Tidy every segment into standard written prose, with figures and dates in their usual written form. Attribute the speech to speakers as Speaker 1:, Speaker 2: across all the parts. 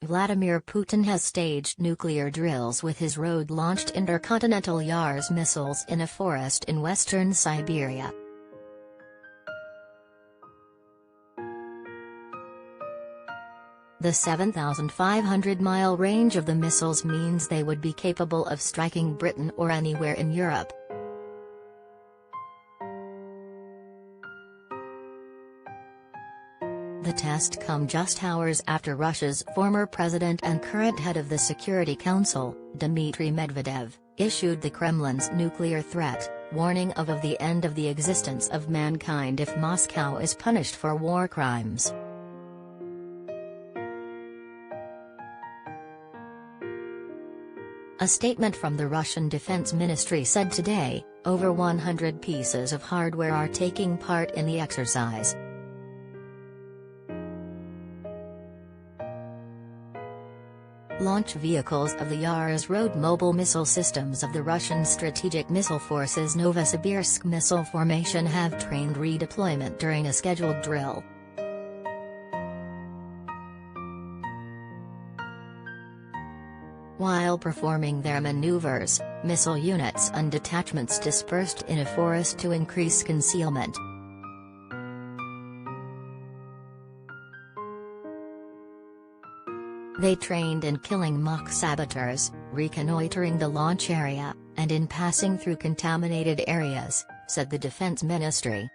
Speaker 1: Vladimir Putin has staged nuclear drills with his road-launched intercontinental Yars missiles in a forest in western Siberia. The 7,500-mile range of the missiles means they would be capable of striking Britain or anywhere in Europe. The test comes just hours after Russia's former president and current head of the Security Council, Dmitry Medvedev, issued the Kremlin's nuclear threat, warning of the end of the existence of mankind if Moscow is punished for war crimes. A statement from the Russian Defense Ministry said today, over 100 pieces of hardware are taking part in the exercise. Launch vehicles of the Yars road mobile missile systems of the Russian Strategic Missile Force's Novosibirsk missile formation have trained redeployment during a scheduled drill. While performing their maneuvers, missile units and detachments dispersed in a forest to increase concealment. They trained in killing mock saboteurs, reconnoitering the launch area, and in passing through contaminated areas, said the Defense Ministry.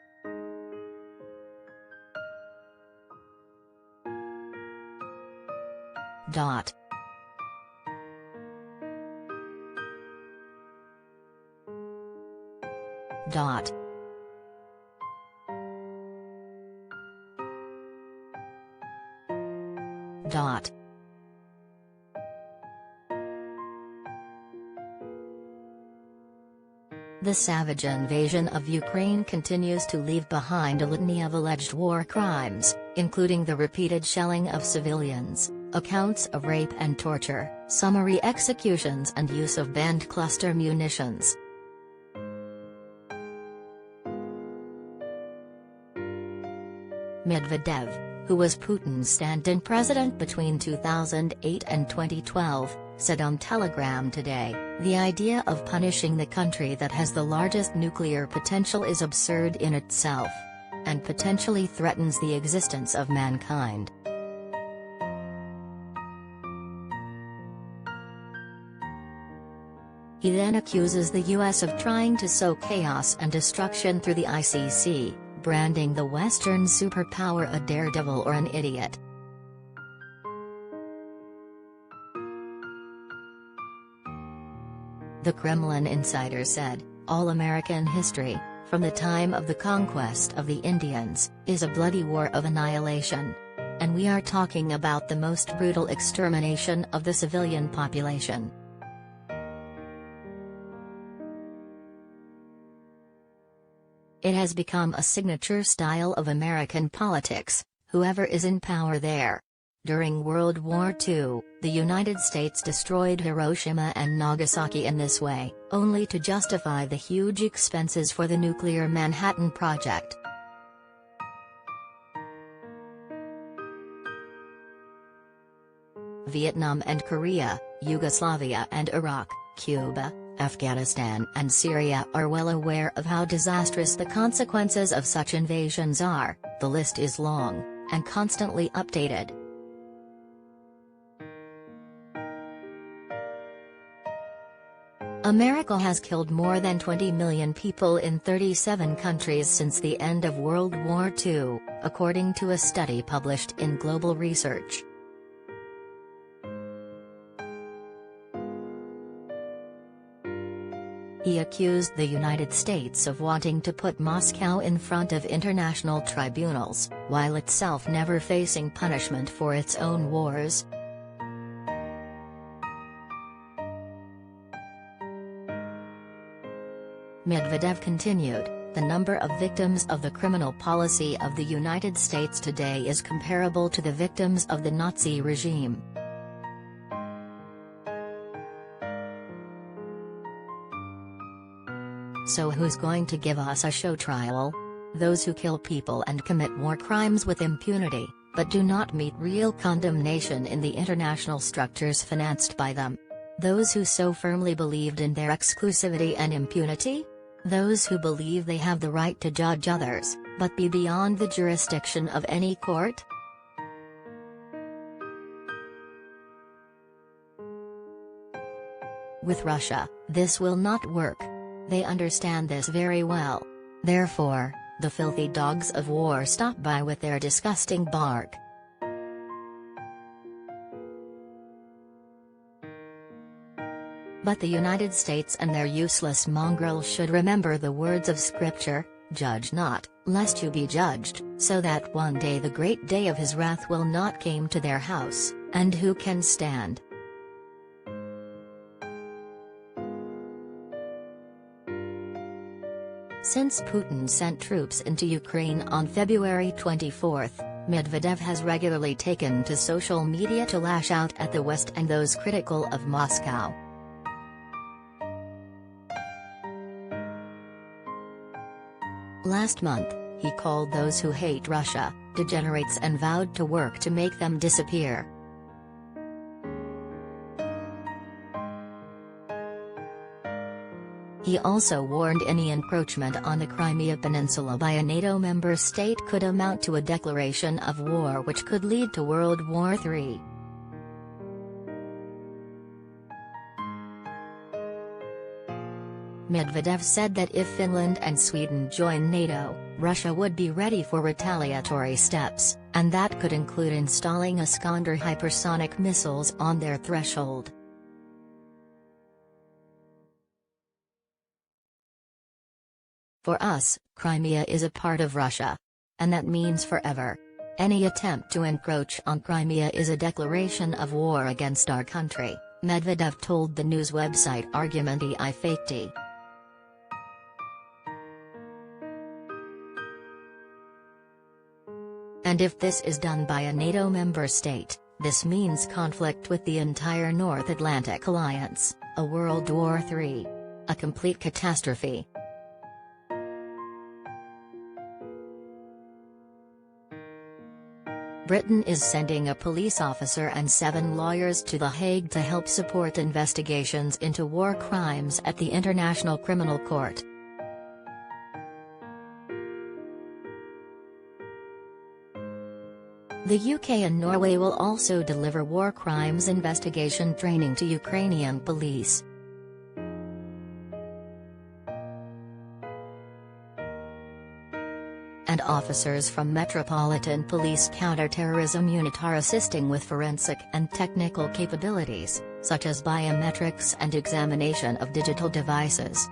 Speaker 1: Dot. Dot. Dot. The savage invasion of Ukraine continues to leave behind a litany of alleged war crimes, including the repeated shelling of civilians, accounts of rape and torture, summary executions and use of banned cluster munitions. Medvedev, who was Putin's stand-in president between 2008 and 2012, said on Telegram today, "The idea of punishing the country that has the largest nuclear potential is absurd in itself, and potentially threatens the existence of mankind." He then accuses the US of trying to sow chaos and destruction through the ICC, branding the Western superpower a daredevil or an idiot. The Kremlin insider said, "All American history, from the time of the conquest of the Indians, is a bloody war of annihilation. And we are talking about the most brutal extermination of the civilian population." It has become a signature style of American politics, whoever is in power there. During World War II, the United States destroyed Hiroshima and Nagasaki in this way, only to justify the huge expenses for the nuclear Manhattan Project. Vietnam and Korea, Yugoslavia and Iraq, Cuba, Afghanistan and Syria are well aware of how disastrous the consequences of such invasions are. The list is long, and constantly updated. America has killed more than 20 million people in 37 countries since the end of World War II, according to a study published in Global Research. He accused the United States of wanting to put Moscow in front of international tribunals, while itself never facing punishment for its own wars. Medvedev continued, "The number of victims of the criminal policy of the United States today is comparable to the victims of the Nazi regime." So who's going to give us a show trial? Those who kill people and commit war crimes with impunity, but do not meet real condemnation in the international structures financed by them. Those who so firmly believed in their exclusivity and impunity? Those who believe they have the right to judge others, but be beyond the jurisdiction of any court? With Russia, this will not work. They understand this very well. Therefore, the filthy dogs of war stop by with their disgusting bark. But the United States and their useless mongrels should remember the words of Scripture, "Judge not, lest you be judged," so that one day the great day of his wrath will not come to their house, and who can stand? Since Putin sent troops into Ukraine on February 24, Medvedev has regularly taken to social media to lash out at the West and those critical of Moscow. Last month, he called those who hate Russia degenerates and vowed to work to make them disappear. He also warned any encroachment on the Crimea Peninsula by a NATO member state could amount to a declaration of war which could lead to World War III. Medvedev said that if Finland and Sweden join NATO, Russia would be ready for retaliatory steps, and that could include installing Iskander hypersonic missiles on their threshold. For us, Crimea is a part of Russia. And that means forever. Any attempt to encroach on Crimea is a declaration of war against our country, Medvedev told the news website Argumenty I Fakti. And if this is done by a NATO member state, this means conflict with the entire North Atlantic Alliance, a World War III. A complete catastrophe. Britain is sending a police officer and 7 lawyers to The Hague to help support investigations into war crimes at the International Criminal Court. The UK and Norway will also deliver war crimes investigation training to Ukrainian police. And officers from Metropolitan Police Counterterrorism Unit are assisting with forensic and technical capabilities, such as biometrics and examination of digital devices.